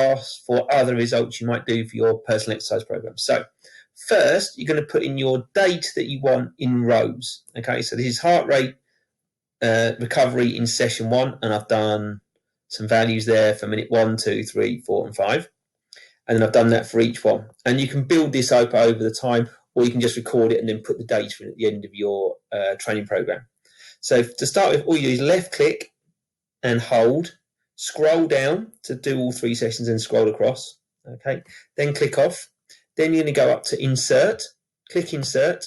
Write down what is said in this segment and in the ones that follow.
graphs for other results you might do for your personal exercise program. So first, you're going to put in your date that you want in rows. Okay, so this is heart rate recovery in session 1, and I've done some values there for minute 1, 2, 3, 4, and 5. And then I've done that for each one. And you can build this up over the time, or you can just record it and then put the data in at the end of your training program. So to start with, all you do is left click and hold, scroll down to do all 3 sessions and scroll across. Okay, then click off. Then you're going to go up to insert, click insert,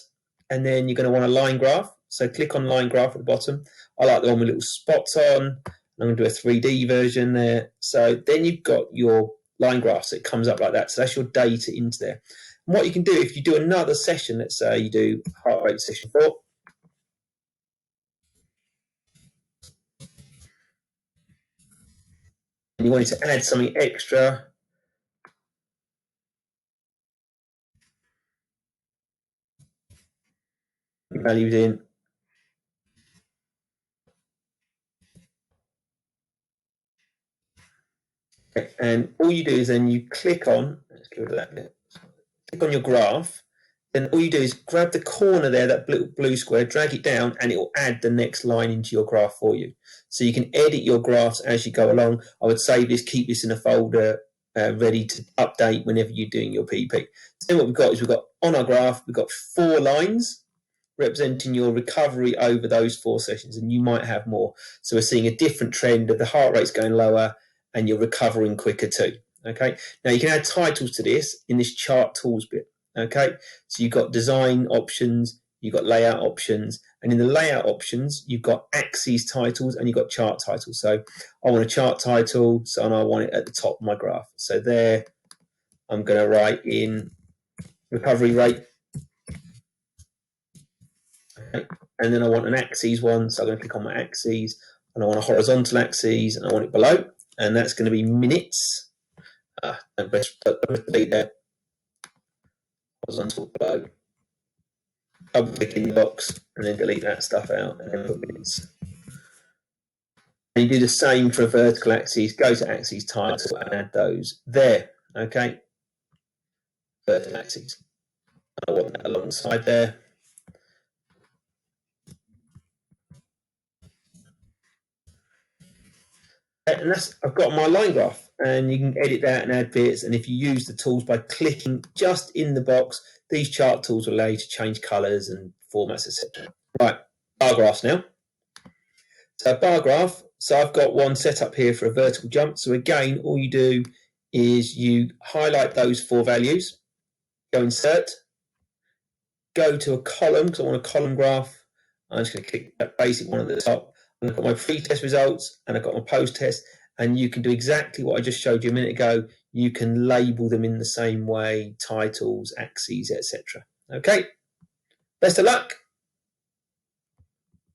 and then you're going to want a line graph. So click on line graph at the bottom. I like the one with little spots on. I'm going to do a 3D version there. So then you've got your line graph, so it comes up like that. So that's your data into there. And what you can do, if you do another session, let's say you do heart rate session 4, and you wanted to add something extra, values in. Okay. And all you do is then you click on, let's get rid of that bit, click on your graph, then all you do is grab the corner there, that blue square, drag it down, and it will add the next line into your graph for you. So you can edit your graphs as you go along. I would save this, keep this in a folder ready to update whenever you're doing your PEP. So then what we've got is we've got on our graph, we've got 4 lines representing your recovery over those 4 sessions, and you might have more. So we're seeing a different trend of the heart rate's going lower and you're recovering quicker too. Okay, now you can add titles to this in this chart tools bit. Okay, so you've got design options, you've got layout options, and in the layout options, you've got axes titles and you've got chart titles. So I want a chart title, so I want it at the top of my graph. So there, I'm going to write in recovery rate. Okay. And then I want an axes one, so I'm going to click on my axes, and I want a horizontal axes, and I want it below, and that's going to be minutes. And delete that. Horizontal below. Double click in the box and then delete that stuff out and then put minutes. And you do the same for a vertical axis, go to axis title and add those there. Okay, vertical axis. I want that alongside there. And that's, I've got my line graph, and you can edit that and add bits. And if you use the tools by clicking just in the box, these chart tools will allow you to change colors and formats, etc. Right, bar graphs now. So bar graph, so I've got one set up here for a vertical jump. So again, all you do is you highlight those 4 values, go insert, go to a column, because I want a column graph. I'm just going to click that basic one at the top. I've got my pre-test results and I've got my post-test, and you can do exactly what I just showed you a minute ago. You can label them in the same way, titles, axes, etc. Okay, best of luck.